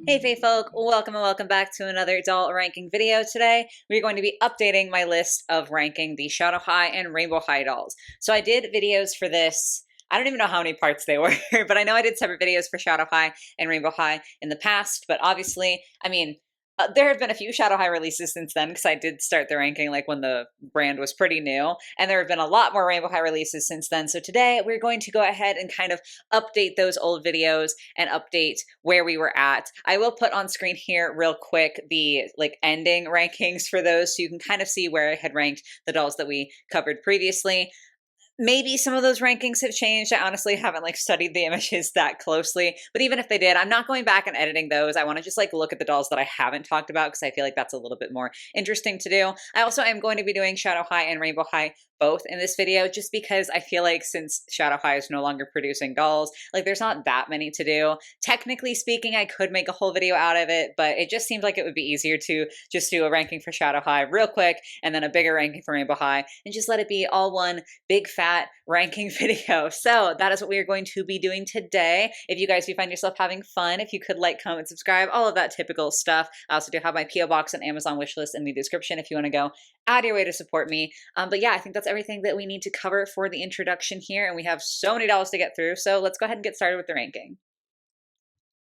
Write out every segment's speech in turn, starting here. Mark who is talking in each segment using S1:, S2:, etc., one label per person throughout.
S1: Hey Fae folk, welcome and welcome back to another doll ranking video. Today we're going to be updating my list of ranking the Shadow High and Rainbow High dolls. So I did videos for this. I don't even know how many parts they were, but I know I did separate videos for Shadow High and Rainbow High in the past, but obviously, there have been a few Shadow High releases since then because I did start the ranking like when the brand was pretty new, and there have been a lot more Rainbow High releases since then. So today we're going to go ahead and kind of update those old videos and update where we were at. I will put on screen here real quick the like ending rankings for those so you can kind of see where I had ranked the dolls that we covered previously. Maybe some of those rankings have changed. I honestly haven't like studied the images that closely, but even if they did, I'm not going back and editing those. I want to just like look at the dolls that I haven't talked about because I feel like that's a little bit more interesting to do. I also am going to be doing Shadow High and Rainbow High both in this video just because I feel like since Shadow High is no longer producing dolls, like there's not that many to do. Technically speaking, I could make a whole video out of it, but it just seemed like it would be easier to just do a ranking for Shadow High real quick and then a bigger ranking for Rainbow High and just let it be all one big fat ranking video. So that is what we are going to be doing today. If you guys do find yourself having fun, if you could like, comment, subscribe, all of that typical stuff. I also do have my PO box and Amazon wishlist in the description if you want to go out of your way to support me. But yeah, I think that's everything that we need to cover for the introduction here, and we have so many dolls to get through. So let's go ahead and get started with the ranking.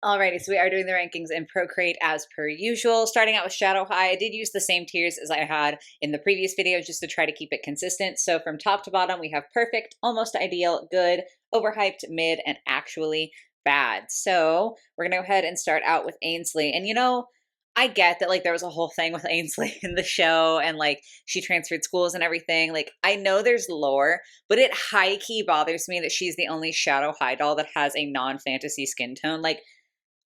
S1: Alrighty, so we are doing the rankings in Procreate as per usual. Starting out with Shadow High, I did use the same tiers as I had in the previous video just to try to keep it consistent. So from top to bottom, we have perfect, almost ideal, good, overhyped, mid, and actually bad. So we're gonna go ahead and start out with Ainsley. And you know, I get that like there was a whole thing with Ainsley in the show and like she transferred schools and everything. Like I know there's lore, but it high key bothers me that she's the only Shadow High doll that has a non-fantasy skin tone. Like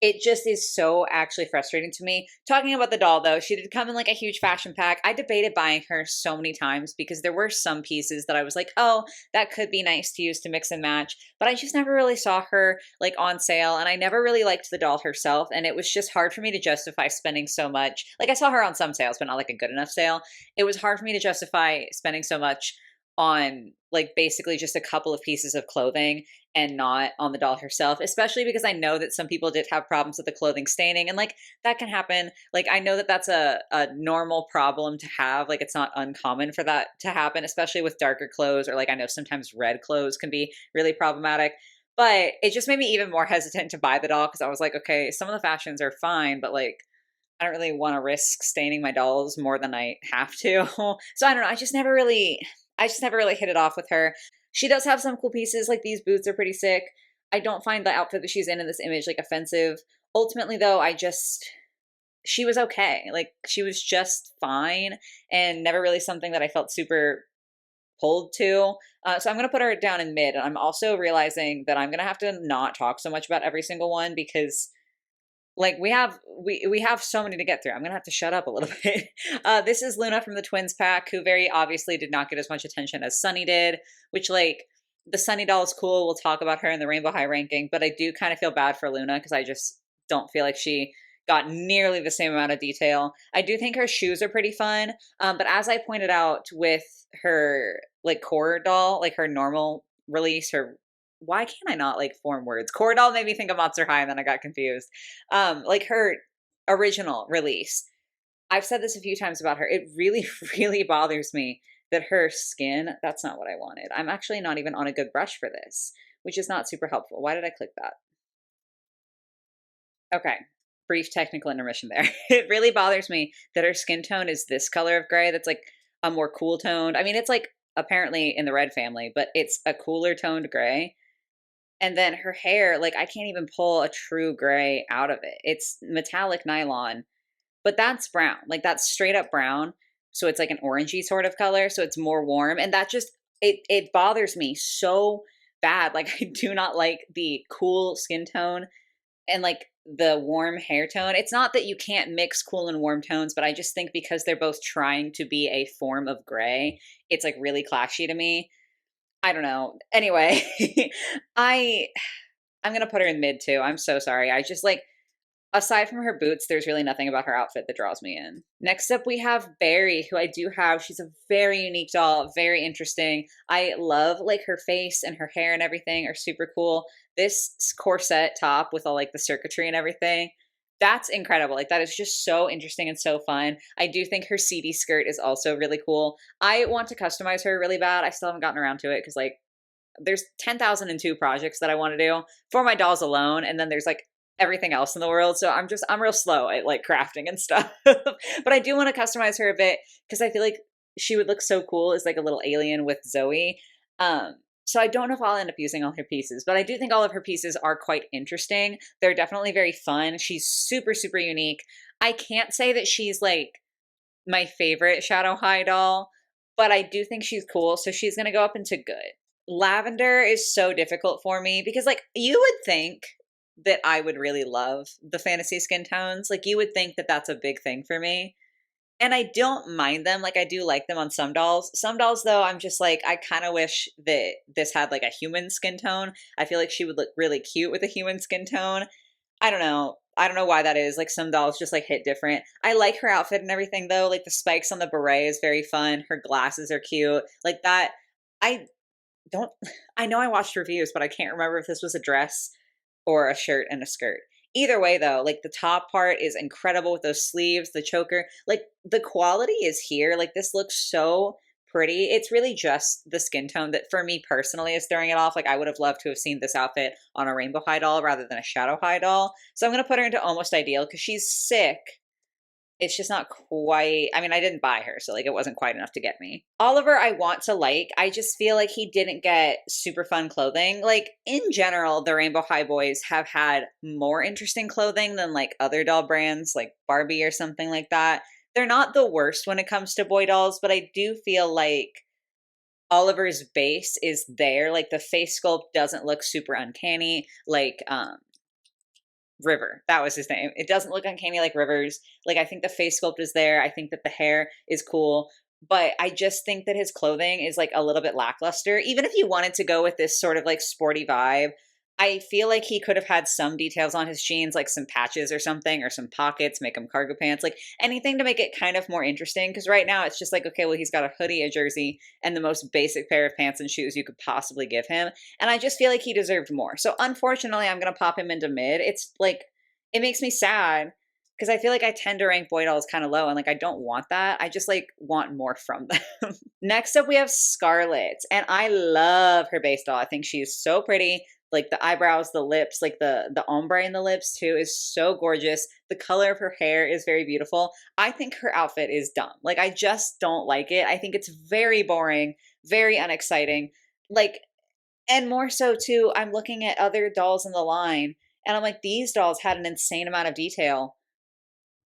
S1: it just is so actually frustrating to me. Talking about the doll though, she did come in like a huge fashion pack. I debated buying her so many times because there were some pieces that I was like, oh, that could be nice to use to mix and match. But I just never really saw her like on sale, and I never really liked the doll herself. And it was just hard for me to justify spending so much. Like I saw her on some sales, but not like a good enough sale. It was hard for me to justify spending so much on like basically just a couple of pieces of clothing and not on the doll herself, especially because I know that some people did have problems with the clothing staining, and like that can happen. Like I know that that's a normal problem to have. Like it's not uncommon for that to happen, especially with darker clothes, or like I know sometimes red clothes can be really problematic. But it just made me even more hesitant to buy the doll because I was like, okay, some of the fashions are fine, but like I don't really want to risk staining my dolls more than I have to. So I don't know. I just never really hit it off with her. She does have some cool pieces, like these boots are pretty sick. I don't find the outfit that she's in this image like offensive. Ultimately though, she was okay. Like she was just fine and never really something that I felt super pulled to. So I'm going to put her down in mid. And I'm also realizing that I'm going to have to not talk so much about every single one because like we have so many to get through. I'm gonna have to shut up a little bit. This is Luna from the Twins pack, who very obviously did not get as much attention as Sunny did, which like the Sunny doll is cool. We'll talk about her in the Rainbow High ranking, but I do kind of feel bad for Luna because I just don't feel like she got nearly the same amount of detail. I do think her shoes are pretty fun, but as I pointed out with her like core doll, like her normal release, her why can't I not like form words? Core doll made me think of Monster High and then I got confused. Like her original release. I've said this a few times about her. It really, really bothers me that her skin, that's not what I wanted. I'm actually not even on a good brush for this, which is not super helpful. Why did I click that? Okay, brief technical intermission there. It really bothers me that her skin tone is this color of gray that's like a more cool toned. I mean, it's like apparently in the red family, but it's a cooler toned gray. And then her hair, like I can't even pull a true gray out of it. It's metallic nylon, but that's brown. Like that's straight up brown. So it's like an orangey sort of color. So it's more warm. And that just, it bothers me so bad. Like I do not like the cool skin tone and like the warm hair tone. It's not that you can't mix cool and warm tones, but I just think because they're both trying to be a form of gray, it's like really clashy to me. I don't know. Anyway, I I'm gonna put her in mid too. I'm so sorry. I just like aside from her boots, there's really nothing about her outfit that draws me in. Next up, we have Faery, who I do have. She's a very unique doll, very interesting. I love like her face and her hair and everything are super cool. This corset top with all like the circuitry and everything, That's incredible. Like, that is just so interesting and so fun. I do think her seedy skirt is also really cool. I want to customize her really bad. I still haven't gotten around to it because, like, there's 10,002 projects that I want to do for my dolls alone. And then there's like everything else in the world. So I'm real slow at like crafting and stuff. But I do want to customize her a bit because I feel like she would look so cool as like a little alien with Zoe. So I don't know if I'll end up using all her pieces, but I do think all of her pieces are quite interesting. They're definitely very fun. She's super, super unique. I can't say that she's like my favorite Shadow High doll, but I do think she's cool. So she's going to go up into good. Lavender is so difficult for me because, like, you would think that I would really love the fantasy skin tones. Like, you would think that that's a big thing for me. And I don't mind them. Like, I do like them on some dolls. Some dolls, though, I'm just like, I kind of wish that this had like a human skin tone. I feel like she would look really cute with a human skin tone. I don't know. I don't know why that is. Like, some dolls just like hit different. I like her outfit and everything though. Like, the spikes on the beret is very fun. Her glasses are cute. Like that. I don't I know I watched reviews, but I can't remember if this was a dress or a shirt and a skirt. Either way though, like the top part is incredible with those sleeves, the choker. Like the quality is here. Like this looks so pretty. It's really just the skin tone that for me personally is throwing it off. Like I would have loved to have seen this outfit on a rainbow high doll rather than a shadow high doll. So I'm going to put her into almost ideal because she's sick. It's just not quite, I mean, I didn't buy her, so like it wasn't quite enough to get me. Oliver, I want to like. I just feel like he didn't get super fun clothing. Like in general, the Rainbow High boys have had more interesting clothing than like other doll brands like Barbie or something like that. They're not the worst when it comes to boy dolls, but I do feel like Oliver's base is there. Like the face sculpt doesn't look super uncanny. Like River. That was his name. It doesn't look uncanny like River's. Like, I think the face sculpt is there. I think that the hair is cool. But I just think that his clothing is like a little bit lackluster. Even if you wanted to go with this sort of like sporty vibe, I feel like he could have had some details on his jeans, like some patches or something, or some pockets, make them cargo pants, like anything to make it kind of more interesting. Because right now it's just like, okay, well, he's got a hoodie, a jersey, and the most basic pair of pants and shoes you could possibly give him. And I just feel like he deserved more. So unfortunately, I'm going to pop him into mid. It's like, it makes me sad because I feel like I tend to rank boy dolls kind of low and like I don't want that. I just like want more from them. Next up, we have Scarlet, and I love her base doll. I think she's so pretty. Like the eyebrows, the lips, like the ombre in the lips too is so gorgeous. The color of her hair is very beautiful. I think her outfit is dumb. Like I just don't like it. I think it's very boring, very unexciting. Like, and more so too, I'm looking at other dolls in the line and I'm like, these dolls had an insane amount of detail.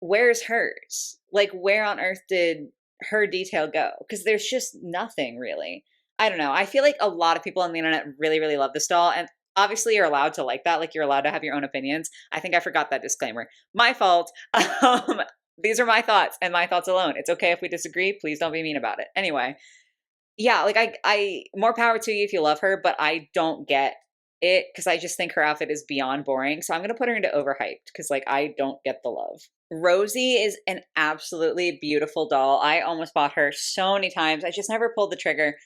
S1: Where's hers? Like, where on earth did her detail go? Because there's just nothing really. I don't know. I feel like a lot of people on the internet really, really love this doll. And obviously, you're allowed to like that. Like, you're allowed to have your own opinions. I think I forgot that disclaimer. My fault. These are my thoughts and my thoughts alone. It's okay if we disagree. Please don't be mean about it. Anyway, yeah, like I more power to you if you love her, but I don't get it because I just think her outfit is beyond boring. So I'm gonna put her into overhyped because like I don't get the love. Rosie is an absolutely beautiful doll. I almost bought her so many times. I just never pulled the trigger,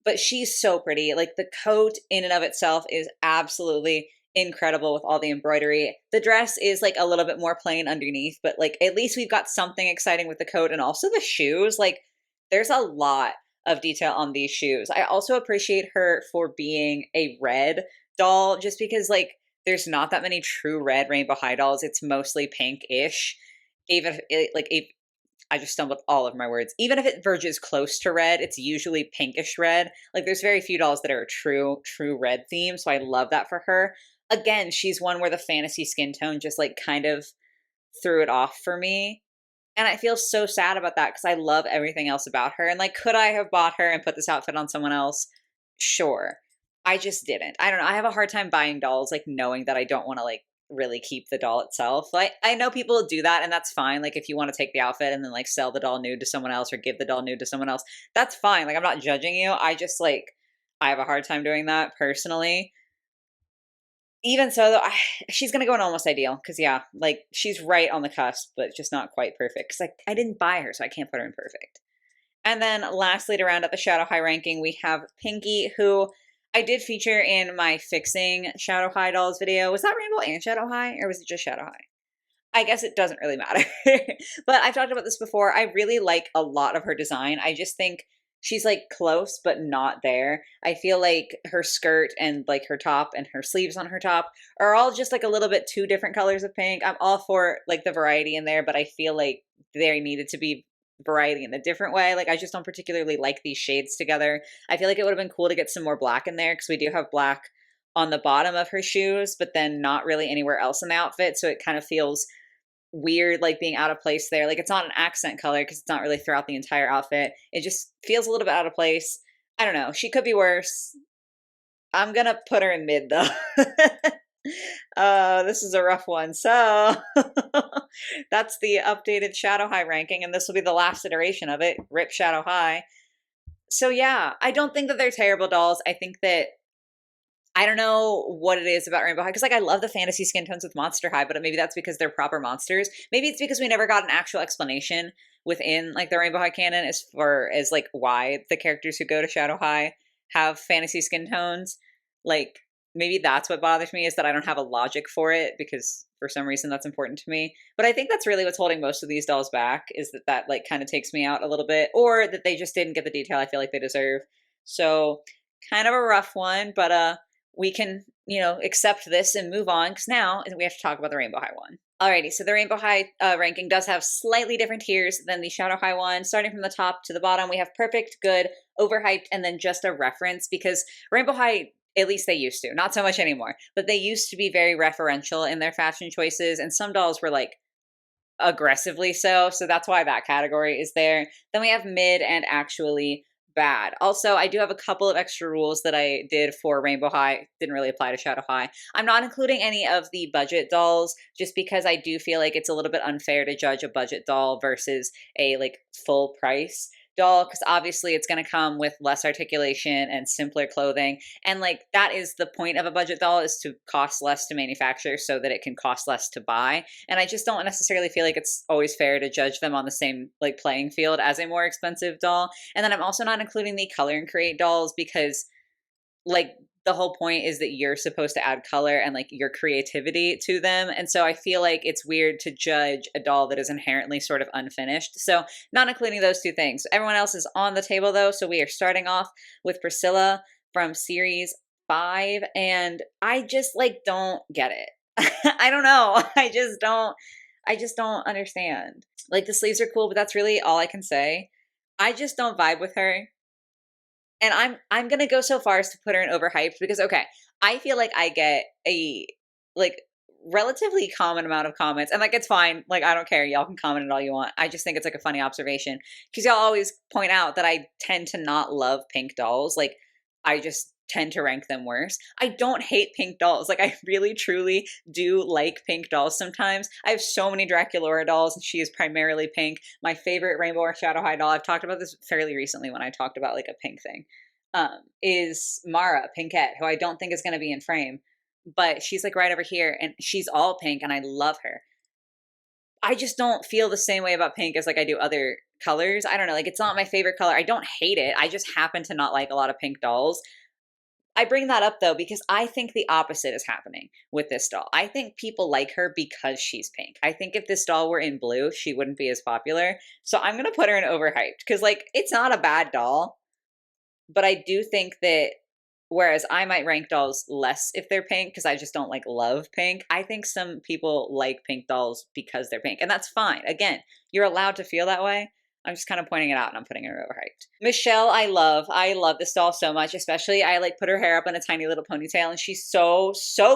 S1: but she's so pretty. Like the coat in and of itself is absolutely incredible with all the embroidery. The dress is like a little bit more plain underneath, but like at least we've got something exciting with the coat and also the shoes. Like there's a lot of detail on these shoes. I also appreciate her for being a red doll just because like there's not that many true red rainbow high dolls. It's mostly pink-ish. Even if it, like if I just stumbled all over my words. Even if it verges close to red, it's usually pinkish red. Like there's very few dolls that are a true red theme. So I love that for her. Again, she's one where the fantasy skin tone just like kind of threw it off for me. And I feel so sad about that because I love everything else about her. And like, could I have bought her and put this outfit on someone else? Sure. I just didn't. I don't know. I have a hard time buying dolls, like knowing that I don't want to like really keep the doll itself. Like I know people do that and that's fine. Like if you want to take the outfit and then like sell the doll nude to someone else or give the doll nude to someone else, that's fine. Like I'm not judging you. I just like, I have a hard time doing that personally. Even so, though, she's going to go in almost ideal because, yeah, like she's right on the cusp, but just not quite perfect. Because like, I didn't buy her, so I can't put her in perfect. And then lastly, to round out the Shadow High ranking, we have Pinky, who I did feature in my fixing Shadow High dolls video. Was that Rainbow and Shadow High, or was it just Shadow High? I guess it doesn't really matter. But I've talked about this before. I really like a lot of her design. I just think she's like close, but not there. I feel like her skirt and like her top and her sleeves on her top are all just like a little bit too different colors of pink. I'm all for like the variety in there, but I feel like there needed to be variety in a different way. Like I just don't particularly like these shades together. I feel like it would have been cool to get some more black in there because we do have black on the bottom of her shoes, but then not really anywhere else in the outfit. So it kind of feels weird, like being out of place there. Like it's not an accent color because it's not really throughout the entire outfit. It just feels a little bit out of place. I don't know. She could be worse. I'm gonna put her in mid though. This is a rough one. So that's the updated Shadow High ranking, and this will be the last iteration of it. Rip Shadow High. So yeah, I don't think that they're terrible dolls. I think that I don't know what it is about Rainbow High because like I love the fantasy skin tones with Monster High, but maybe that's because they're proper monsters. Maybe it's because we never got an actual explanation within like the Rainbow High canon as far as like why the characters who go to Shadow High have fantasy skin tones. Like maybe that's what bothers me is that I don't have a logic for it because for some reason that's important to me. But I think that's really what's holding most of these dolls back is that like kind of takes me out a little bit or that they just didn't get the detail I feel like they deserve. So kind of a rough one, but we can, accept this and move on because now we have to talk about the Rainbow High one. Alrighty, so the Rainbow High ranking does have slightly different tiers than the Shadow High one. Starting from the top to the bottom, we have perfect, good, overhyped, and then just a reference because Rainbow High, at least they used to, not so much anymore, but they used to be very referential in their fashion choices, and some dolls were like aggressively so. So that's why that category is there. Then we have mid and actually bad. Also, I do have a couple of extra rules that I did for Rainbow High. Didn't really apply to Shadow High. I'm not including any of the budget dolls just because I do feel like it's a little bit unfair to judge a budget doll versus a like full price doll because obviously it's going to come with less articulation and simpler clothing, and like that is the point of a budget doll, is to cost less to manufacture so that it can cost less to buy. And I just don't necessarily feel like it's always fair to judge them on the same like playing field as a more expensive doll. And then I'm also not including the color and create dolls because like the whole point is that you're supposed to add color and like your creativity to them. And so I feel like it's weird to judge a doll that is inherently sort of unfinished. So not including those two things. Everyone else is on the table though. So we are starting off with Priscilla from series 5. And I just like don't get it. I don't know. I just don't understand. Like the sleeves are cool, but that's really all I can say. I just don't vibe with her. And I'm gonna go so far as to put her in overhyped because okay, I feel like I get a like relatively common amount of comments, and like it's fine. Like I don't care, y'all can comment it all you want. I just think it's like a funny observation because y'all always point out that I tend to not love pink dolls. Like I just tend to rank them worse. I don't hate pink dolls. Like I really truly do like pink dolls sometimes. I have so many Draculaura dolls and she is primarily pink. My favorite Rainbow or Shadow High doll, I've talked about this fairly recently when I talked about like a pink thing, is Mara Pinkette, who I don't think is going to be in frame, but she's like right over here and she's all pink and I love her. I just don't feel the same way about pink as like I do other colors. I don't know, like it's not my favorite color. I don't hate it. I just happen to not like a lot of pink dolls. I bring that up though because I think the opposite is happening with this doll. I think people like her because she's pink. I think if this doll were in blue, she wouldn't be as popular. So I'm going to put her in overhyped because like it's not a bad doll, but I do think that whereas I might rank dolls less if they're pink because I just don't like love pink, I think some people like pink dolls because they're pink, and that's fine. Again, you're allowed to feel that way. I'm just kind of pointing it out and I'm putting her overhyped. Michelle, I love this doll so much, especially I like put her hair up in a tiny little ponytail and she's so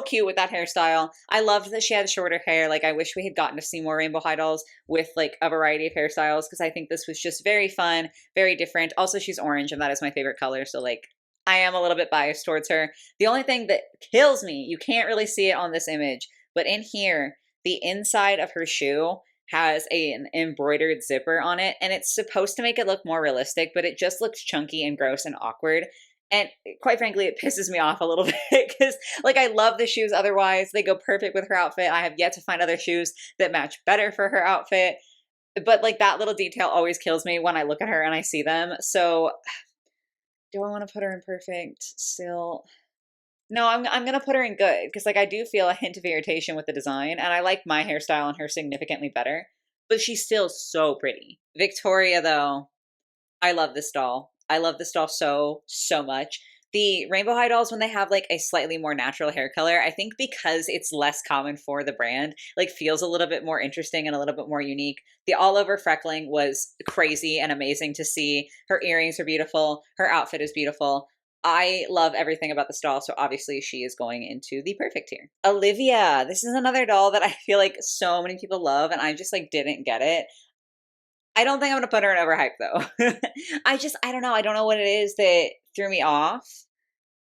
S1: cute with that hairstyle. I loved that she had shorter hair. Like I wish we had gotten to see more Rainbow High dolls with like a variety of hairstyles because I think this was just very fun, very different. Also, she's orange and that is my favorite color. So like I am a little bit biased towards her. The only thing that kills me, you can't really see it on this image, but in here, the inside of her shoe has an embroidered zipper on it, and it's supposed to make it look more realistic, but it just looks chunky and gross and awkward. And quite frankly, it pisses me off a little bit because like I love the shoes otherwise. They go perfect with her outfit. I have yet to find other shoes that match better for her outfit. But like that little detail always kills me when I look at her and I see them. So do I want to put her in perfect still? No, I'm gonna put her in good because like I do feel a hint of irritation with the design, and I like my hairstyle on her significantly better. But she's still so pretty. Victoria, though, I love this doll. I love this doll so much. The rainbow high dolls, when they have like a slightly more natural hair color, I think because it's less common for the brand, like feels a little bit more interesting and a little bit more unique. The all over freckling was crazy and amazing to see. Her earrings are beautiful. Her outfit is beautiful. I love everything about this doll, so obviously she is going into the perfect tier. Olivia, this is another doll that I feel like so many people love, and I just like didn't get it. I don't think I'm gonna put her in overhype though. I don't know. I don't know what it is that threw me off.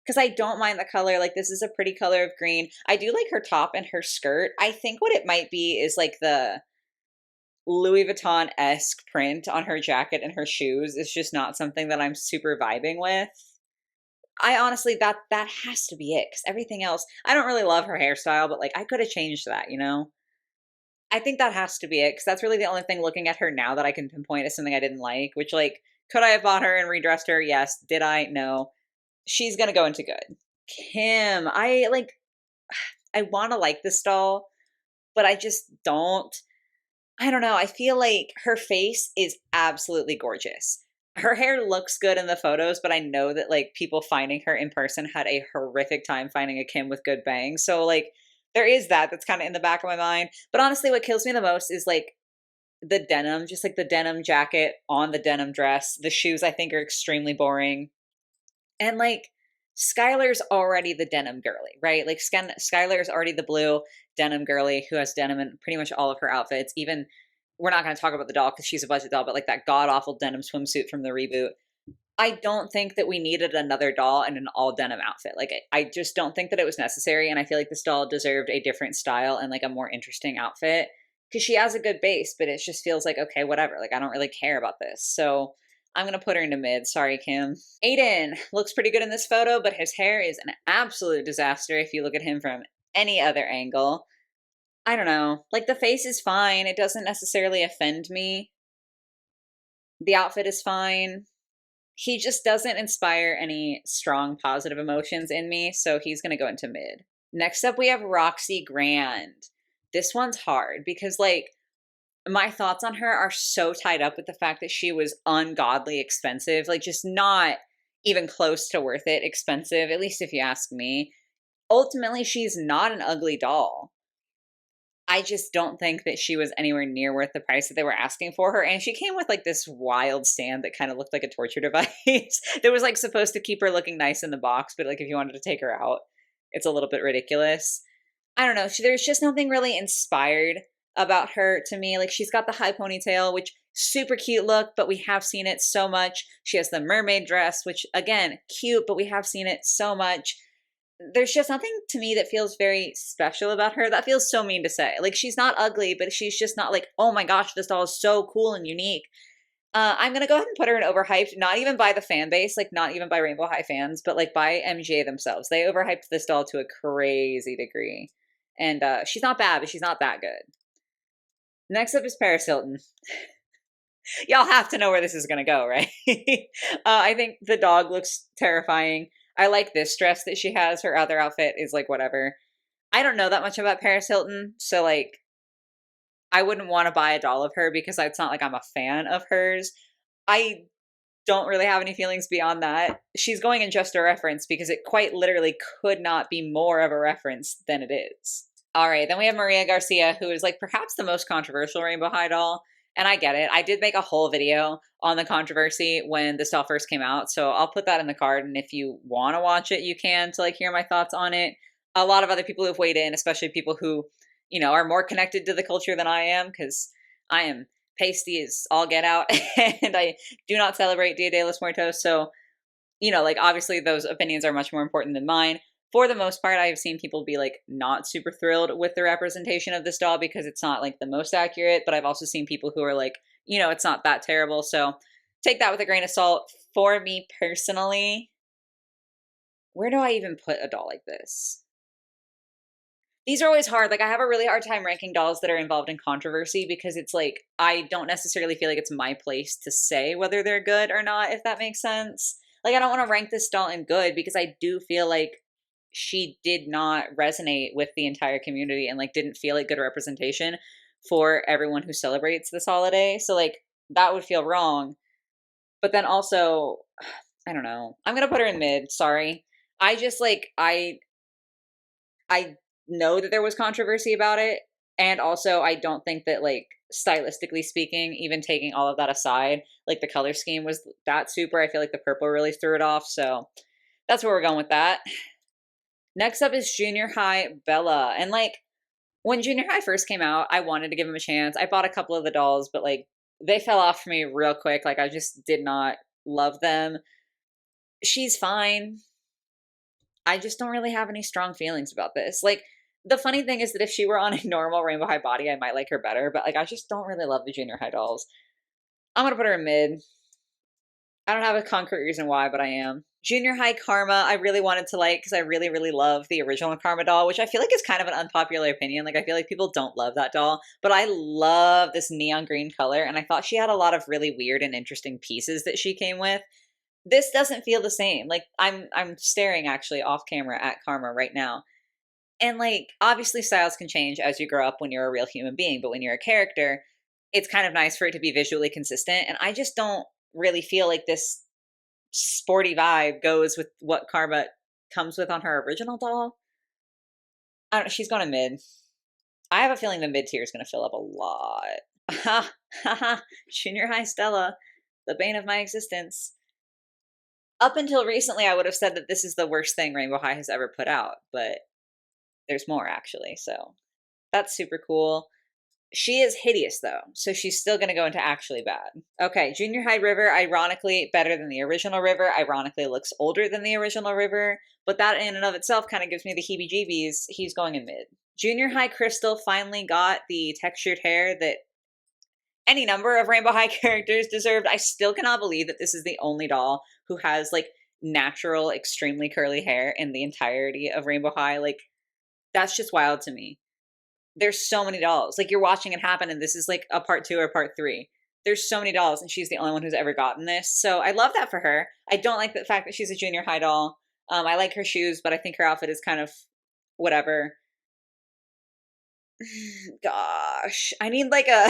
S1: Because I don't mind the color. Like, this is a pretty color of green. I do like her top and her skirt. I think what it might be is like the Louis Vuitton-esque print on her jacket and her shoes is just not something that I'm super vibing with. I honestly, that has to be it. Because everything else, I don't really love her hairstyle, but like, I could have changed that, you know? I think that has to be it, because that's really the only thing looking at her now that I can pinpoint as something I didn't like, which, like, could I have bought her and redressed her? Yes. Did I? No. She's gonna go into good. Kim, I want to like this doll, but I just don't. I don't know. I feel like her face is absolutely gorgeous. Her hair looks good in the photos, but I know that like people finding her in person had a horrific time finding a Kim with good bangs. So like there is that's kind of in the back of my mind. But honestly, what kills me the most is like the denim, just like the denim jacket on the denim dress. The shoes I think are extremely boring. And like Skylar's already the denim girly, right? Like Skylar is already the blue denim girly who has denim in pretty much all of her outfits. Even we're not going to talk about the doll because she's a budget doll, but like that god awful denim swimsuit from the reboot. I don't think that we needed another doll in an all denim outfit. Like I just don't think that it was necessary, and I feel like this doll deserved a different style and like a more interesting outfit because she has a good base, but it just feels like okay, whatever. Like I don't really care about this, so I'm gonna put her into mid. Sorry, Kim. Aiden looks pretty good in this photo, but his hair is an absolute disaster if you look at him from any other angle. I don't know. Like the face is fine. It doesn't necessarily offend me. The outfit is fine. He just doesn't inspire any strong positive emotions in me, so he's going to go into mid. Next up, we have Roxy Grand. This one's hard because, like, my thoughts on her are so tied up with the fact that she was ungodly expensive, like, just not even close to worth it expensive, at least if you ask me. Ultimately, she's not an ugly doll. I just don't think that she was anywhere near worth the price that they were asking for her. And she came with like this wild stand that kind of looked like a torture device that was like supposed to keep her looking nice in the box. But like if you wanted to take her out, it's a little bit ridiculous. I don't know. There's just nothing really inspired about her to me. Like she's got the high ponytail, which super cute look, but we have seen it so much. She has the mermaid dress, which again, cute, but we have seen it so much. There's just nothing to me that feels very special about her. That feels so mean to say. Like she's not ugly, but she's just not like, oh my gosh, this doll is so cool and unique. I'm gonna go ahead and put her in overhyped, not even by the fan base, like not even by Rainbow High fans, but like by MGA themselves. They overhyped this doll to a crazy degree. And she's not bad, but she's not that good. Next up is Paris Hilton. Y'all have to know where this is gonna go, right? I think the dog looks terrifying. I like this dress that she has. Her other outfit is like whatever. I don't know that much about Paris Hilton, so like I wouldn't want to buy a doll of her because it's not like I'm a fan of hers. I don't really have any feelings beyond that. She's going in just a reference because it quite literally could not be more of a reference than it is. All right, then we have Maria Garcia, who is like perhaps the most controversial Rainbow High doll. And I get it. I did make a whole video on the controversy when this doll first came out. So I'll put that in the card. And if you want to watch it, you can to like hear my thoughts on it. A lot of other people who've weighed in, especially people who, you know, are more connected to the culture than I am, because I am pasty as all get out and I do not celebrate Dia de los Muertos. So, you know, like obviously those opinions are much more important than mine. For the most part, I've seen people be like not super thrilled with the representation of this doll because it's not like the most accurate, but I've also seen people who are like, you know, it's not that terrible. So take that with a grain of salt. For me personally, where do I even put a doll like this? These are always hard. Like I have a really hard time ranking dolls that are involved in controversy because it's like, I don't necessarily feel like it's my place to say whether they're good or not, if that makes sense. Like I don't want to rank this doll in good because I do feel like she did not resonate with the entire community and like didn't feel like good representation for everyone who celebrates this holiday. So like that would feel wrong. But then also, I don't know. I'm gonna put her in mid. Sorry. I just like I know that there was controversy about it, and also I don't think that like stylistically speaking, even taking all of that aside, like the color scheme was that super. I feel like the purple really threw it off. So that's where we're going with that. Next up is Junior High Bella. And like when Junior High first came out, I wanted to give him a chance. I bought a couple of the dolls, but like they fell off for me real quick. Like I just did not love them. She's fine. I just don't really have any strong feelings about this. Like the funny thing is that if she were on a normal Rainbow High body, I might like her better, but like I just don't really love the Junior High dolls. I'm gonna put her in mid. I don't have a concrete reason why, but I am. Junior High Karma, I really wanted to like because I really, really love the original Karma doll, which I feel like is kind of an unpopular opinion. Like, I feel like people don't love that doll, but I love this neon green color, and I thought she had a lot of really weird and interesting pieces that she came with. This doesn't feel the same. Like, I'm staring actually off camera at Karma right now. And like, obviously, styles can change as you grow up when you're a real human being, but when you're a character, it's kind of nice for it to be visually consistent. And I just don't really feel like this sporty vibe goes with what Karma comes with on her original doll. I don't know, she's going to mid. I have a feeling the mid tier is going to fill up a lot. Ha ha ha. Junior High Stella, the bane of my existence. Up until recently, I would have said that this is the worst thing Rainbow High has ever put out, but there's more actually. So that's super cool. She is hideous though, so she's still going to go into actually bad. Okay, Junior High River, ironically better than the original River, ironically looks older than the original River, but that in and of itself kind of gives me the heebie-jeebies. He's going in mid. Junior High Crystal finally got the textured hair that any number of Rainbow High characters deserved. I still cannot believe that this is the only doll who has like natural, extremely curly hair in the entirety of Rainbow High. Like, that's just wild to me. There's so many dolls. Like, you're watching it happen, and this is like a part 2 or part 3. There's so many dolls, and she's the only one who's ever gotten this. So I love that for her. I don't like the fact that she's a Junior High doll. I like her shoes, but I think her outfit is kind of whatever. Gosh, I need like a,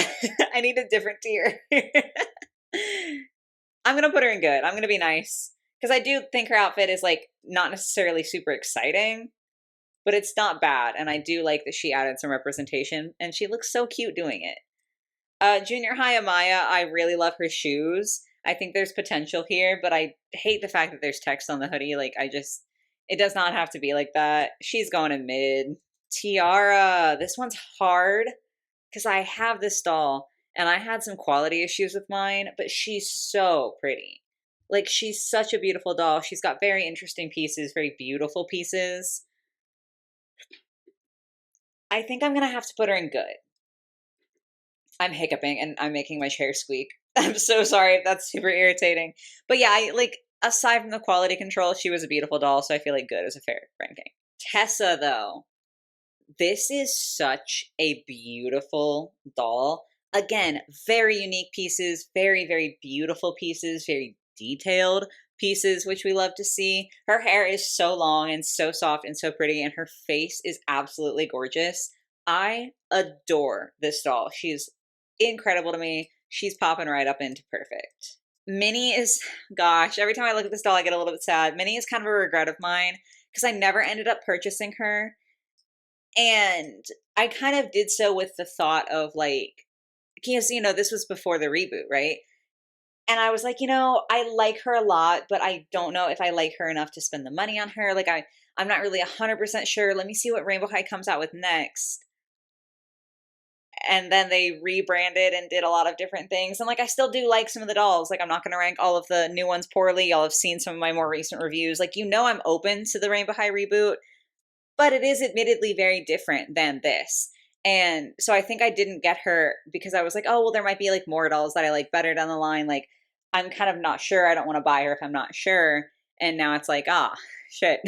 S1: I need a different tier. I'm gonna put her in good. I'm gonna be nice because I do think her outfit is like not necessarily super exciting, but it's not bad. And I do like that she added some representation and she looks so cute doing it. Junior High Amaya, I really love her shoes. I think there's potential here, but I hate the fact that there's text on the hoodie. Like, it does not have to be like that. She's going in mid. Tiara, this one's hard because I have this doll and I had some quality issues with mine, but she's so pretty. Like, she's such a beautiful doll. She's got very interesting pieces, very beautiful pieces. I think I'm going to have to put her in good. I'm hiccuping and I'm making my chair squeak. I'm so sorry if that's super irritating. But yeah, aside from the quality control, she was a beautiful doll, so I feel like good is a fair ranking. Tessa, though. This is such a beautiful doll. Again, very unique pieces, very, very beautiful pieces, very detailed pieces, which we love to see. Her hair is so long and so soft and so pretty, and her face is absolutely gorgeous. I adore this doll. She's incredible to me. She's popping right up into perfect. Minnie is, gosh, every time I look at this doll, I get a little bit sad. Minnie is kind of a regret of mine because I never ended up purchasing her. And I kind of did so with the thought of like, because, this was before the reboot, right? And I was like, I like her a lot, but I don't know if I like her enough to spend the money on her. Like, I'm not really 100% sure. Let me see what Rainbow High comes out with next. And then they rebranded and did a lot of different things. And like, I still do like some of the dolls. Like, I'm not going to rank all of the new ones poorly. Y'all have seen some of my more recent reviews. Like, I'm open to the Rainbow High reboot, but it is admittedly very different than this. And so I think I didn't get her because I was like, oh, well, there might be like more dolls that I like better down the line. Like, I'm kind of not sure. I don't want to buy her if I'm not sure. And now it's like, shit.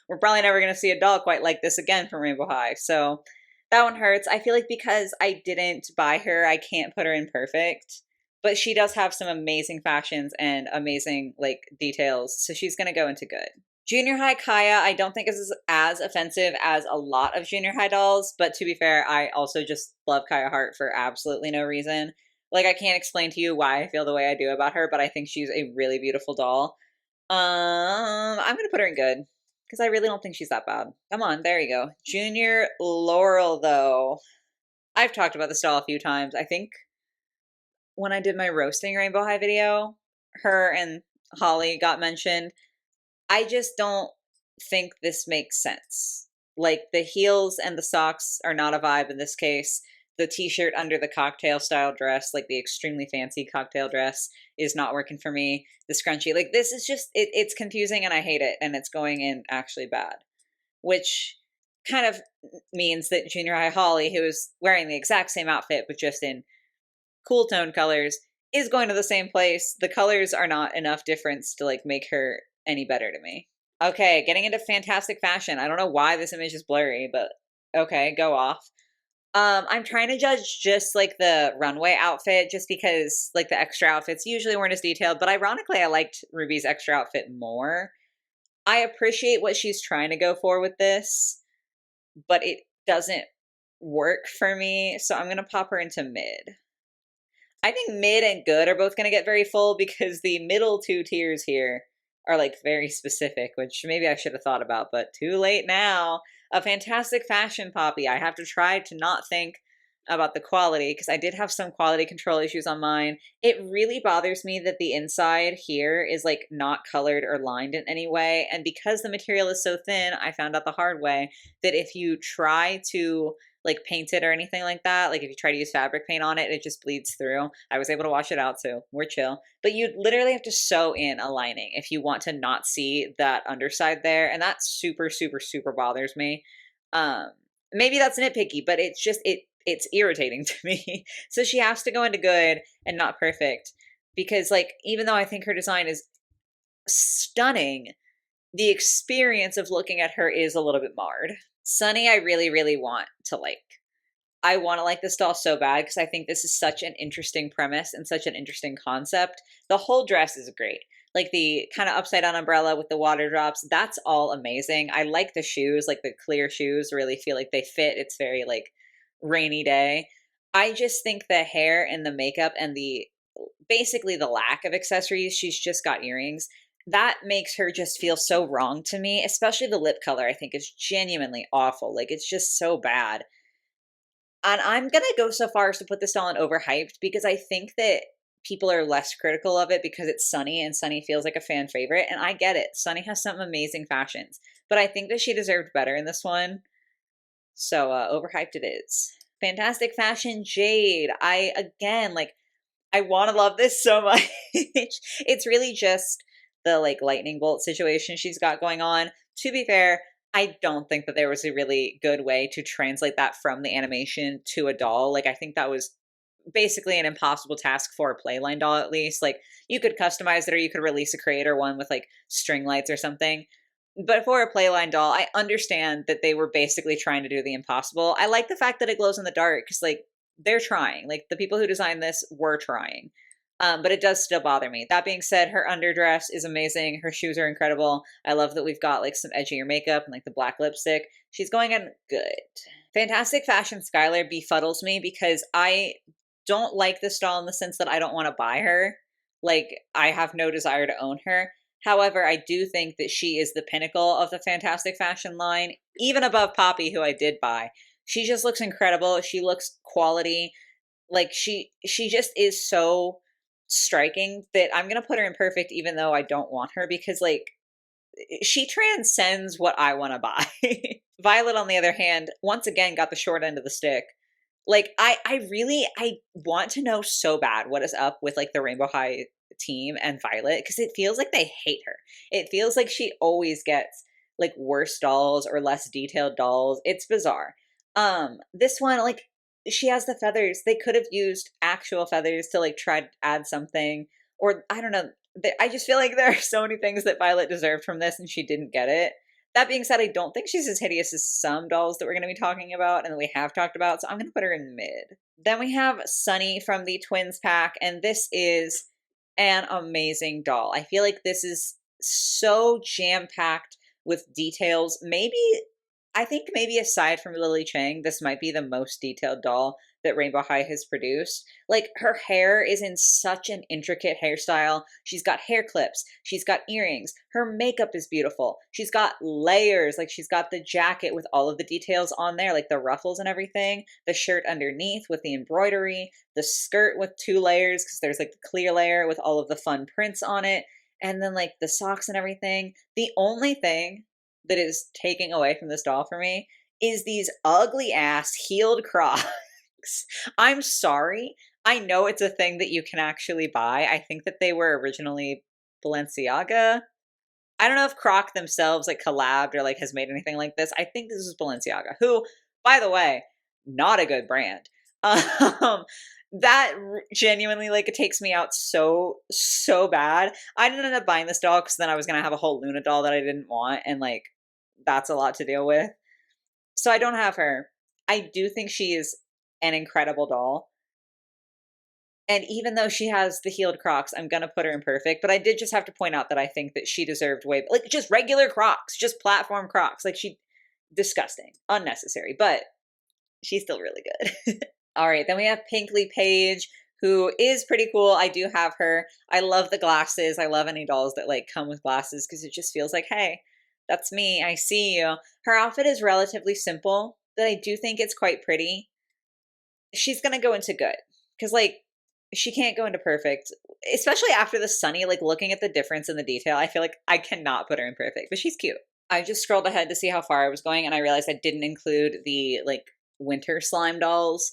S1: We're probably never going to see a doll quite like this again from Rainbow High. So that one hurts. I feel like because I didn't buy her, I can't put her in perfect. But she does have some amazing fashions and amazing like details. So she's going to go into good. Junior high Kaya, I don't think is as offensive as a lot of junior high dolls, but to be fair, I also just love Kaya Hart for absolutely no reason. Like, I can't explain to you why I feel the way I do about her, but I think she's a really beautiful doll. I'm gonna put her in good because I really don't think she's that bad. Come on, there you go. Junior Laurel, though. I've talked about this doll a few times. I think when I did my roasting Rainbow High video, her and Holly got mentioned. I just don't think this makes sense. Like, the heels and the socks are not a vibe in this case. The t-shirt under the cocktail style dress, like the extremely fancy cocktail dress, is not working for me. The scrunchie, like, this is just, it's confusing and I hate it, and it's going in actually bad. Which kind of means that Junior High Holly, who is wearing the exact same outfit but just in cool tone colors, is going to the same place. The colors are not enough difference to like make her any better to me. Okay, getting into fantastic fashion. I don't know why this image is blurry, but okay, go off. I'm trying to judge just like the runway outfit just because like the extra outfits usually weren't as detailed, but ironically I liked Ruby's extra outfit more. I appreciate what she's trying to go for with this, but it doesn't work for me, so I'm going to pop her into mid. I think mid and good are both going to get very full because the middle two tiers here are like very specific, which maybe I should have thought about, but too late now. A fantastic fashion poppy. I have to try to not think about the quality because I did have some quality control issues on mine. It really bothers me that the inside here is like not colored or lined in any way. And because the material is so thin, I found out the hard way that if you try to like paint it or anything like that, like if you try to use fabric paint on it, it just bleeds through. I was able to wash it out, so we're chill. But you literally have to sew in a lining if you want to not see that underside there, and that super, super, super bothers me. Maybe that's nitpicky, but it's just it's irritating to me. So she has to go into good and not perfect because like even though I think her design is stunning, the experience of looking at her is a little bit marred. Sunny, I really, really want to like. I want to like this doll so bad because I think this is such an interesting premise and such an interesting concept. The whole dress is great. Like the kind of upside down umbrella with the water drops, that's all amazing. I like the shoes, like the clear shoes really feel like they fit. It's very like rainy day. I just think the hair and the makeup and the basically the lack of accessories, she's just got earrings, that makes her just feel so wrong to me, especially the lip color I think is genuinely awful. Like it's just so bad. And I'm going to go so far as to put this doll in overhyped because I think that people are less critical of it because it's Sunny and Sunny feels like a fan favorite. And I get it. Sunny has some amazing fashions, but I think that she deserved better in this one. So overhyped it is. Fantastic fashion Jade. Again, like, I want to love this so much. It's really just the like lightning bolt situation she's got going on. To be fair, I don't think that there was a really good way to translate that from the animation to a doll. Like, I think that was basically an impossible task for a playline doll, at least. Like, you could customize it or you could release a creator one with like string lights or something. But for a playline doll, I understand that they were basically trying to do the impossible. I like the fact that it glows in the dark because like they're trying. Like the people who designed this were trying. But it does still bother me. That being said, her underdress is amazing. Her shoes are incredible. I love that we've got like some edgier makeup and like the black lipstick. She's going in good. Fantastic Fashion Skylar befuddles me because I don't like this doll in the sense that I don't want to buy her. Like, I have no desire to own her. However, I do think that she is the pinnacle of the Fantastic Fashion line, even above Poppy, who I did buy. She just looks incredible. She looks quality. Like, she just is so striking that I'm going to put her in perfect even though I don't want her because, like, she transcends what I want to buy. Violet, on the other hand, once again got the short end of the stick. Like, I want to know so bad what is up with, like, the Rainbow High team and Violet, because it feels like they hate her. It feels like she always gets, like, worse dolls or less detailed dolls. It's bizarre. This one, like, she has the feathers. They could have used actual feathers to, like, try to add something. Or, I don't know. I just feel like there are so many things that Violet deserved from this, and she didn't get it. That being said, I don't think she's as hideous as some dolls that we're going to be talking about and that we have talked about, so I'm going to put her in mid. Then we have Sunny from the Twins pack, and this is an amazing doll. I feel like this is so jam-packed with details. I think maybe aside from Lily Chang, this might be the most detailed doll that Rainbow High has produced. Like, her hair is in such an intricate hairstyle. She's got hair clips. She's got earrings. Her makeup is beautiful. She's got layers. Like, she's got the jacket with all of the details on there, like the ruffles and everything, the shirt underneath with the embroidery, the skirt with 2 layers because there's like the clear layer with all of the fun prints on it, and then like the socks and everything. The only thing that is taking away from this doll for me is these ugly ass heeled Crocs. I'm sorry. I know it's a thing that you can actually buy. I think that they were originally Balenciaga. I don't know if Croc themselves like collabed or like has made anything like this. I think this is Balenciaga, who, by the way, not a good brand. Um, genuinely, like, it takes me out so bad. I didn't end up buying this doll because then I was gonna have a whole Luna doll that I didn't want, and like that's a lot to deal with. So I don't have her. I do think she is an incredible doll. And even though she has the heeled Crocs, I'm gonna put her in perfect. But I did just have to point out that I think that she deserved way, like, just regular Crocs, just platform Crocs. Like, disgusting, unnecessary, but she's still really good. All right, then we have Pinkley Paige, who is pretty cool. I do have her. I love the glasses. I love any dolls that like come with glasses because it just feels like, hey, that's me. I see you. Her outfit is relatively simple, but I do think it's quite pretty. She's gonna go into good because like she can't go into perfect, especially after the Sunny. Like, looking at the difference in the detail, I feel like I cannot put her in perfect, but she's cute. I just scrolled ahead to see how far I was going, and I realized I didn't include the like winter slime dolls.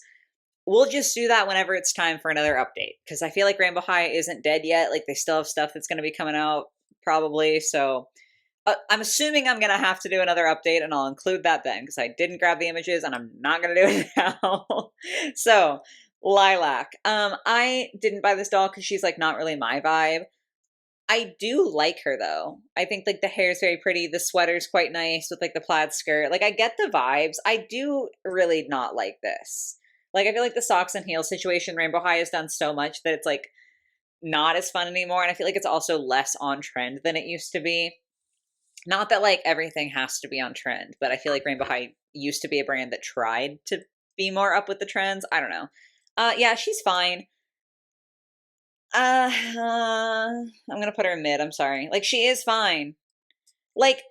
S1: We'll just do that whenever it's time for another update because I feel like Rainbow High isn't dead yet. Like, they still have stuff that's going to be coming out probably. So I'm assuming I'm going to have to do another update, and I'll include that then because I didn't grab the images and I'm not going to do it now. So, Lilac. I didn't buy this doll because she's like not really my vibe. I do like her though. I think like the hair is very pretty. The sweater's quite nice with like the plaid skirt. Like, I get the vibes. I do really not like this. Like, I feel like the socks and heels situation, Rainbow High has done so much that it's like not as fun anymore. And I feel like it's also less on trend than it used to be. Not that like everything has to be on trend, but I feel like Rainbow High used to be a brand that tried to be more up with the trends. I don't know. Yeah, she's fine. I'm gonna put her in mid. I'm sorry. Like, she is fine. Like,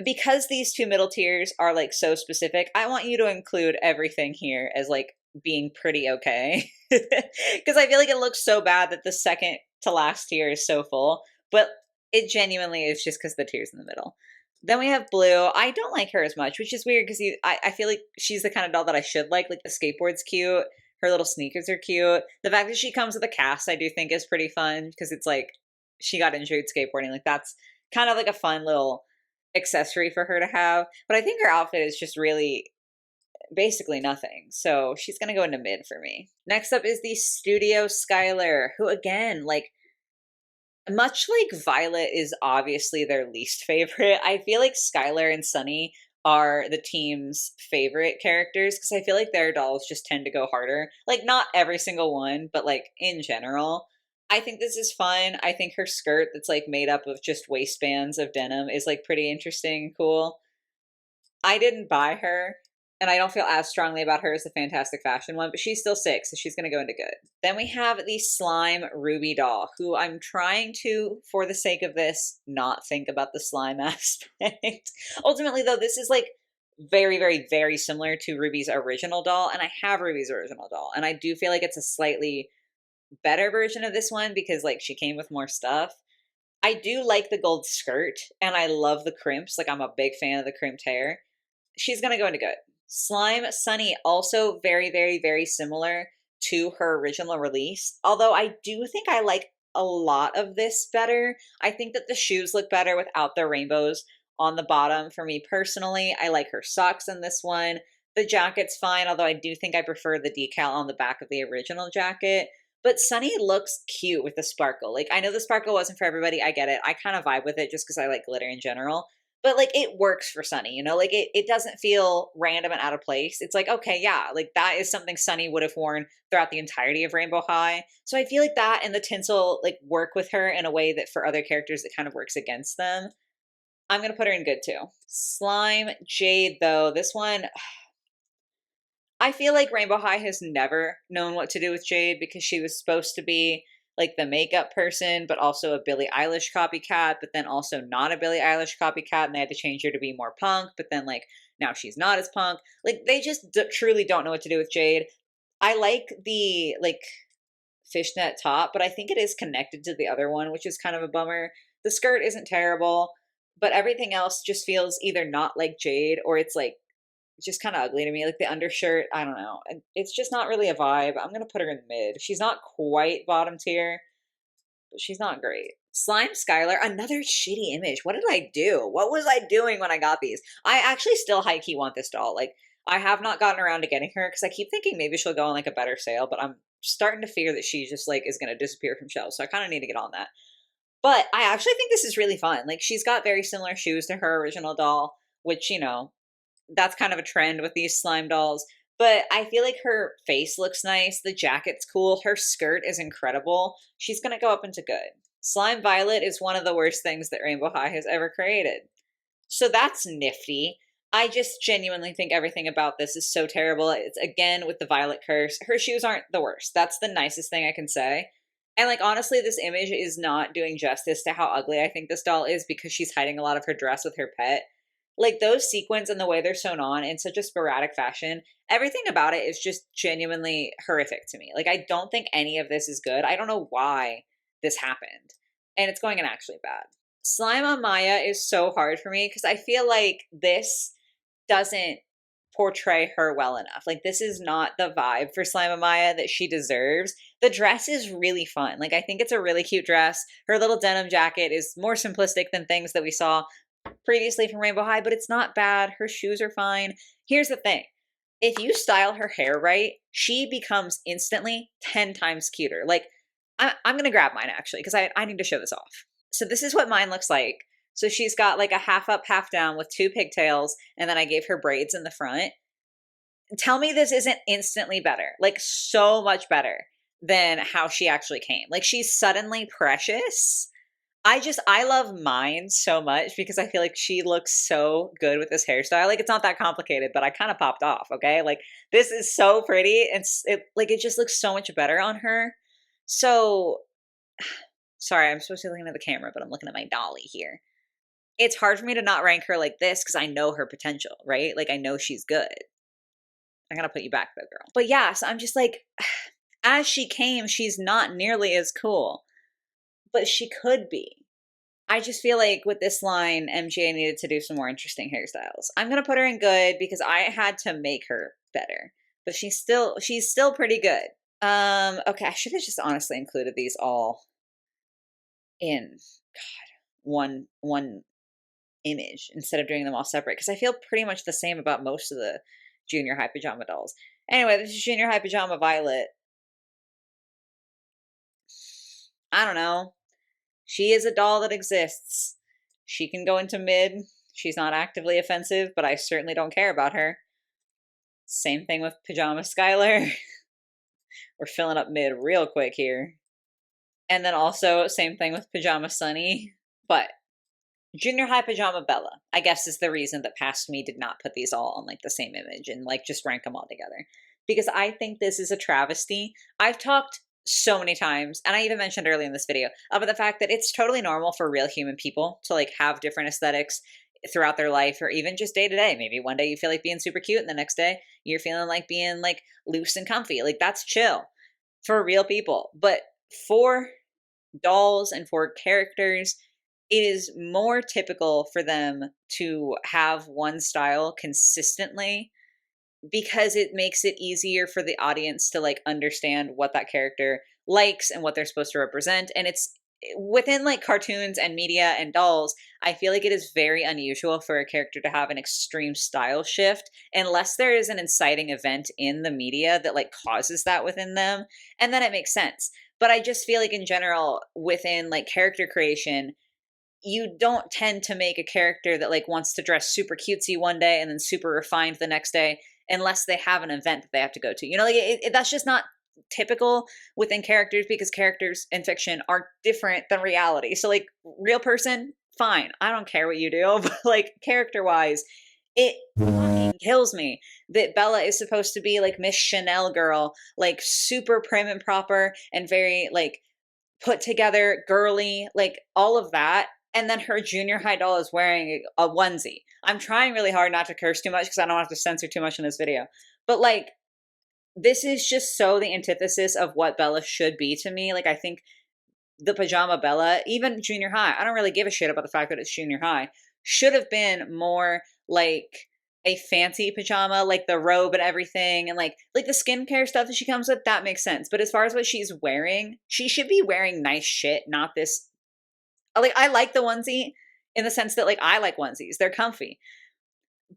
S1: because these 2 middle tiers are like so specific, I want you to include everything here as like being pretty okay. Because I feel like it looks so bad that the second to last tier is so full, but it genuinely is just because the tier's in the middle. Then we have Blue. I don't like her as much, which is weird because I feel like she's the kind of doll that I should like. Like, the skateboard's cute. Her little sneakers are cute. The fact that she comes with a cast, I do think is pretty fun because it's like she got injured skateboarding. Like, that's kind of like a fun little accessory for her to have. But I think her outfit is just really basically nothing. So she's going to go into mid for me. Next up is the Studio Skylar, who again, like, much like Violet is obviously their least favorite, I feel like Skylar and Sunny are the team's favorite characters because I feel like their dolls just tend to go harder. Like, not every single one, but like in general. I think this is fun. I think her skirt that's like made up of just waistbands of denim is like pretty interesting and cool. I didn't buy her, and I don't feel as strongly about her as the Fantastic Fashion one, but she's still 6, so she's going to go into good. Then we have the Slime Ruby doll, who I'm trying to, for the sake of this, not think about the slime aspect. Ultimately, though, this is like very, very, very similar to Ruby's original doll, and I have Ruby's original doll, and I do feel like it's a slightly better version of this one because like she came with more stuff. I do like the gold skirt, and I love the crimps. Like, I'm a big fan of the crimped hair. She's going to go into good. Slime Sunny, also very, very, very similar to her original release. Although I do think I like a lot of this better. I think that the shoes look better without the rainbows on the bottom for me personally. I like her socks in this one. The jacket's fine, although I do think I prefer the decal on the back of the original jacket. But Sunny looks cute with the sparkle. Like, I know the sparkle wasn't for everybody. I get it. I kind of vibe with it just because I like glitter in general. but like it works for Sunny, you know, like it doesn't feel random and out of place. It's like, okay, yeah, like that is something Sunny would have worn throughout the entirety of Rainbow High. So I feel like that and the tinsel like work with her in a way that for other characters it kind of works against them. I'm gonna put her in good too. Slime Jade though, this one, I feel like Rainbow High has never known what to do with Jade because she was supposed to be like the makeup person, but also a Billie Eilish copycat, but then also not a Billie Eilish copycat, and they had to change her to be more punk, but then like now she's not as punk. Like they just truly don't know what to do with Jade. I like the like fishnet top, but I think it is connected to the other one, which is kind of a bummer. The skirt isn't terrible, but everything else just feels either not like Jade or it's like just kind of ugly to me. Like the undershirt, I don't know. It's just not really a vibe. I'm gonna put her in mid. She's not quite bottom tier, but she's not great. Slime Skylar, another shitty image. What did I do? What was I doing when I got these? I actually still high key want this doll. Like I have not gotten around to getting her because I keep thinking maybe she'll go on like a better sale, but I'm starting to fear that she just like is gonna disappear from shelves. So I kind of need to get on that. But I actually think this is really fun. Like she's got very similar shoes to her original doll, which, you know, that's kind of a trend with these slime dolls. But I feel like her face looks nice. The jacket's cool. Her skirt is incredible. She's going to go up into good. Slime Violet is one of the worst things that Rainbow High has ever created. So that's nifty. I just genuinely think everything about this is so terrible. It's again with the Violet curse. Her shoes aren't the worst. That's the nicest thing I can say. And like honestly, this image is not doing justice to how ugly I think this doll is because she's hiding a lot of her dress with her pet. Like those sequins and the way they're sewn on in such a sporadic fashion, everything about it is just genuinely horrific to me. Like I don't think any of this is good. I don't know why this happened. And it's going in actually bad. Slime on Maya is so hard for me because I feel like this doesn't portray her well enough. Like this is not the vibe for Slime Maya that she deserves. The dress is really fun. Like I think it's a really cute dress. Her little denim jacket is more simplistic than things that we saw previously from Rainbow High, but it's not bad. Her shoes are fine. Here's the thing. If you style her hair right, she becomes instantly 10 times cuter. Like I'm going to grab mine actually because I need to show this off. So this is what mine looks like. So she's got like a half up, half down with two pigtails, and then I gave her braids in the front. Tell me this isn't instantly better, like so much better than how she actually came. Like she's suddenly precious. I love mine so much because I feel like she looks so good with this hairstyle. Like it's not that complicated, but I kind of popped off, okay? Like this is so pretty and it just looks so much better on her. So sorry, I'm supposed to be looking at the camera, but I'm looking at my dolly here. It's hard for me to not rank her like this because I know her potential, right? Like I know she's good. I gotta put you back though, girl. But yeah, so I'm just like, as she came, she's not nearly as cool, but she could be. I just feel like with this line, MGA needed to do some more interesting hairstyles. I'm gonna put her in good because I had to make her better, but she's still pretty good. Okay, I should have just honestly included these all in one image instead of doing them all separate because I feel pretty much the same about most of the junior high pajama dolls. Anyway, this is junior high pajama Violet. I don't know. She is a doll that exists. She can go into mid. She's not actively offensive, but I certainly don't care about her. Same thing with Pajama Skylar. We're filling up mid real quick here. And then also, same thing with Pajama Sunny. But Junior High Pajama Bella, I guess, is the reason that Past Me did not put these all on like the same image and like just rank them all together. Because I think this is a travesty. I've talked so many times, and I even mentioned earlier in this video, about the fact that it's totally normal for real human people to like have different aesthetics throughout their life or even just day to day. Maybe one day you feel like being super cute and the next day you're feeling like being like loose and comfy. Like that's chill for real people. But for dolls and for characters, it is more typical for them to have one style consistently because it makes it easier for the audience to like understand what that character likes and what they're supposed to represent. And it's within like cartoons and media and dolls, I feel like it is very unusual for a character to have an extreme style shift unless there is an inciting event in the media that like causes that within them. And then it makes sense. But I just feel like in general, within like character creation, you don't tend to make a character that like wants to dress super cutesy one day and then super refined the next day unless they have an event that they have to go to. You know, like that's just not typical within characters because characters in fiction are different than reality. So like real person, fine. I don't care what you do, but like character wise, it fucking kills me that Bella is supposed to be like Miss Chanel girl, like super prim and proper and very like put together, girly, like all of that. And then her junior high doll is wearing a onesie. I'm trying really hard not to curse too much because I don't have to censor too much in this video. But like, this is just so the antithesis of what Bella should be to me. Like, I think the pajama Bella, even junior high, I don't really give a shit about the fact that it's junior high, should have been more like a fancy pajama, like the robe and everything, and like the skincare stuff that she comes with, that makes sense. But as far as what she's wearing, she should be wearing nice shit, not this. Like, I like the onesie in the sense that like I like onesies, they're comfy.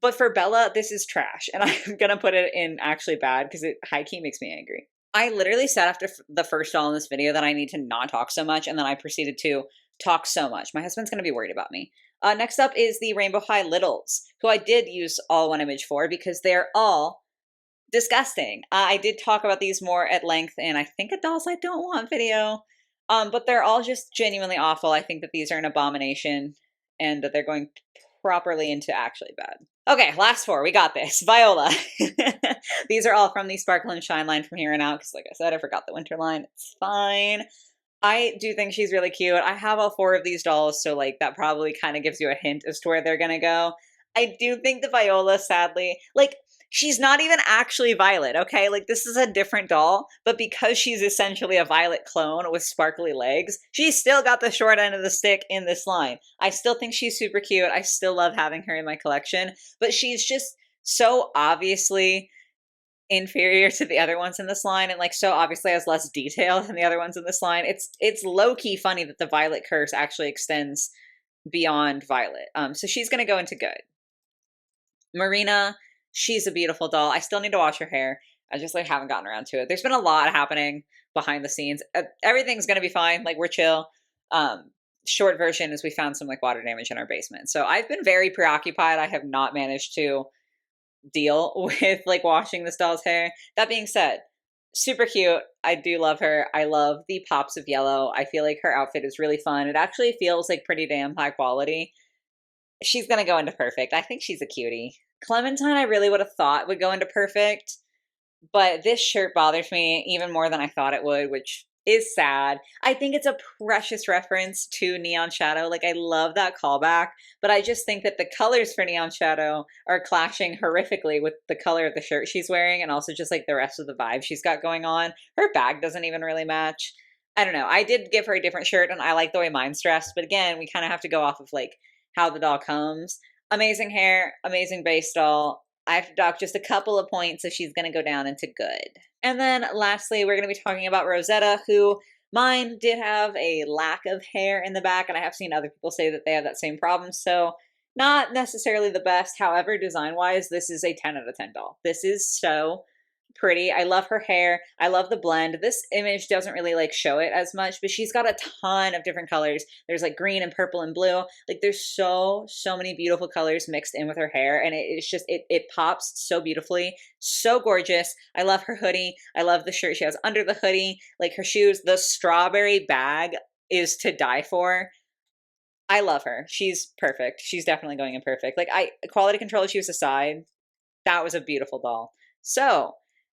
S1: But for Bella, this is trash, and I'm gonna put it in actually bad because it high key makes me angry. I literally said after the first doll in this video that I need to not talk so much, and then I proceeded to talk so much. My husband's gonna be worried about me. Next up is the Rainbow High Littles, who I did use all one image for because they're all disgusting. I did talk about these more at length in I think a Dolls I Don't Want video, but they're all just genuinely awful. I think that these are an abomination and that they're going properly into actually bad. Okay, last four. We got this. Viola. These are all from the Sparkle and Shine line from here on out because like I said, I forgot the winter line. It's fine. I do think she's really cute. I have all four of these dolls, so like that probably kind of gives you a hint as to where they're gonna go. I do think the Viola, sadly, like she's not even actually Violet, okay? Like this is a different doll, but because she's essentially a Violet clone with sparkly legs, she's still got the short end of the stick in this line. I still think she's super cute. I still love having her in my collection, but she's just so obviously inferior to the other ones in this line and like so obviously has less detail than the other ones in this line. It's low-key funny that the Violet curse actually extends beyond Violet. So she's gonna go into good. Marina, she's a beautiful doll. I still need to wash her hair. I just like haven't gotten around to it. There's been a lot happening behind the scenes. Everything's gonna be fine. Like we're chill. Short version is we found some like water damage in our basement. So I've been very preoccupied. I have not managed to deal with like washing this doll's hair. That being said, super cute. I do love her. I love the pops of yellow. I feel like her outfit is really fun. It actually feels like pretty damn high quality. She's gonna go into perfect. I think she's a cutie. Clementine I really would have thought would go into perfect, but this shirt bothers me even more than I thought it would, which is sad. I think it's a precious reference to Neon Shadow. Like I love that callback, but I just think that the colors for Neon Shadow are clashing horrifically with the color of the shirt she's wearing and also just like the rest of the vibe she's got going on. Her bag doesn't even really match. I don't know. I did give her a different shirt and I like the way mine's dressed, but again, we kind of have to go off of like how the doll comes. Amazing hair, amazing base doll. I have to dock just a couple of points, so she's going to go down into good. And then lastly, we're going to be talking about Rosetta, who mine did have a lack of hair in the back, and I have seen other people say that they have that same problem, so not necessarily the best. However, design-wise, this is a 10 out of 10 doll. This is so pretty. I love her hair. I love the blend. This image doesn't really like show it as much, but she's got a ton of different colors. There's like green and purple and blue. Like there's so many beautiful colors mixed in with her hair, and it's just it pops so beautifully. So gorgeous. I love her hoodie. I love the shirt she has under the hoodie. Like her shoes. The strawberry bag is to die for. I love her. She's perfect. She's definitely going in perfect. Like quality control issues aside, that was a beautiful doll. So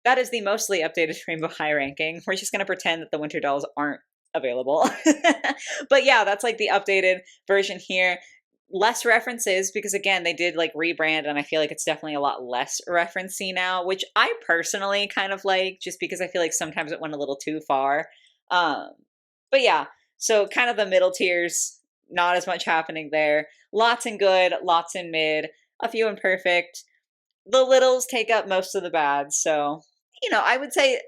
S1: that is the mostly updated Rainbow High ranking. We're just going to pretend that the winter dolls aren't available. But yeah, that's like the updated version here. Less references because again, they did like rebrand and I feel like it's definitely a lot less referencey now, which I personally kind of like just because I feel like sometimes it went a little too far. But yeah, so kind of the middle tiers, not as much happening there. Lots in good, lots in mid, a few in perfect. The littles take up most of the bad, so you know, I would say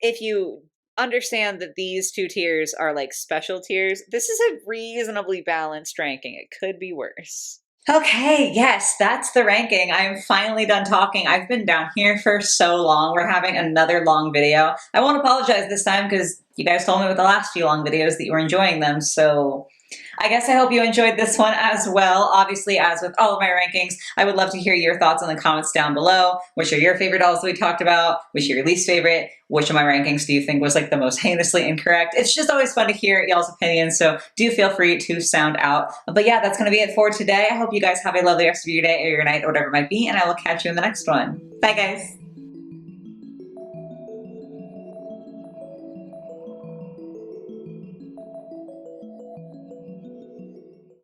S1: if you understand that these two tiers are like special tiers, this is a reasonably balanced ranking. It could be worse. Okay, yes, that's the ranking. I'm finally done talking. I've been down here for so long. We're having another long video. I won't apologize this time because you guys told me with the last few long videos that you were enjoying them, so I guess I hope you enjoyed this one as well. Obviously, as with all of my rankings, I would love to hear your thoughts in the comments down below. Which are your favorite dolls that we talked about? Which are your least favorite? Which of my rankings do you think was like the most heinously incorrect? It's just always fun to hear y'all's opinions, so do feel free to sound out. But yeah, that's going to be it for today. I hope you guys have a lovely rest of your day or your night or whatever it might be, and I will catch you in the next one. Bye, guys.